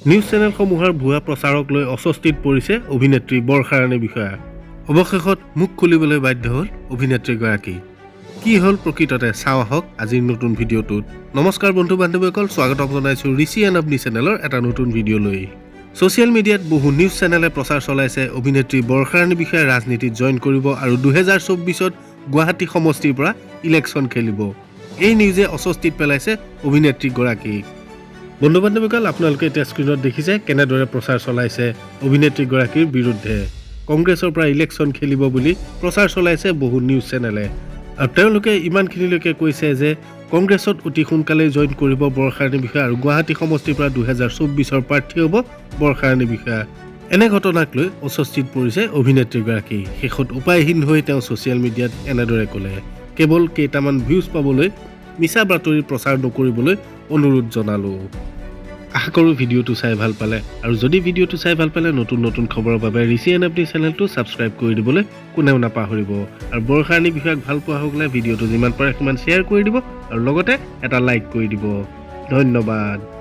News চেনেলসমূহৰ ভুৱা প্ৰচাৰক লৈ অস্বস্তিত পৰিছে অভিনেত্ৰী বৰ্ষা ৰাণী বিষয়া। অৱশেষত মুখ খুলিবলৈ বাধ্য হ'ল অভিনেত্ৰীগৰাকী। কি হ'ল প্ৰকৃততে চাওঁ আহক আজিৰ নতুন ভিডিঅ'টোত। নমস্কাৰ বন্ধু বান্ধৱীসকল, স্বাগতম জনাইছোঁ ঋষি এণ্ড অৱনী চেনেলৰ এটা নতুন ভিডিঅ' লৈ। ছ'চিয়েল মিডিয়াত বহু নিউজ চেনেলে প্ৰচাৰ চলাইছে অভিনেত্ৰী বৰ্ষা ৰাণী বিষয়াই ৰাজনীতিত জইন কৰিব আৰু 2024ত গুৱাহাটী সমষ্টিৰ পৰা ইলেকশ্যন খেলিব। এই নিউজে অস্বস্তিত পেলাইছে অভিনেত্ৰীগৰাকীক। বন্ধু বান্ধৱীসকল, আপোনালোকে এতিয়া স্ক্ৰীণত দেখিছে কেনেদৰে প্ৰচাৰ চলাইছে অভিনেত্ৰীগৰাকীৰ বিৰুদ্ধে। কংগ্ৰেছৰ পৰা ইলেকশ্যন খেলিব বুলি প্ৰচাৰ চলাইছে বহু নিউজ চেনেলে আৰু তেওঁলোকে ইমানখিনিলৈকে কৈছে যে কংগ্ৰেছত অতি সোনকালেই জইন কৰিব বৰ্ষা ৰাণী বিষয়া আৰু গুৱাহাটী সমষ্টিৰ পৰা 2024ৰ প্ৰাৰ্থী হ'ব বৰ্ষা ৰাণী বিষয়া। এনে ঘটনাক লৈ অস্বস্তিত পৰিছে অভিনেত্ৰীগৰাকী। শেষত উপায়হীন হৈ তেওঁ ছ'চিয়েল মিডিয়াত এনেদৰে ক'লে, কেৱল কেইটামান ভিউজ পাবলৈ মিছা বাতৰি প্ৰচাৰ নকৰিবলৈ অনুৰোধ জনালোঁ। আশা কৰোঁ ভিডিঅ'টো চাই ভাল পালে আৰু যদি ভিডিঅ'টো চাই ভাল পালে নতুন নতুন খবৰৰ বাবে ঋষি এণ্ড অৱনী চেনেলটো ছাবস্ক্ৰাইব কৰি দিবলৈ কোনেও নাপাহৰিব আৰু বৰ্ষা ৰাণী বিষয়াক ভাল পোৱা হ'লে ভিডিঅ'টো যিমান পাৰে সিমান শ্বেয়াৰ কৰি দিব আৰু লগতে এটা লাইক কৰি দিব। ধন্যবাদ।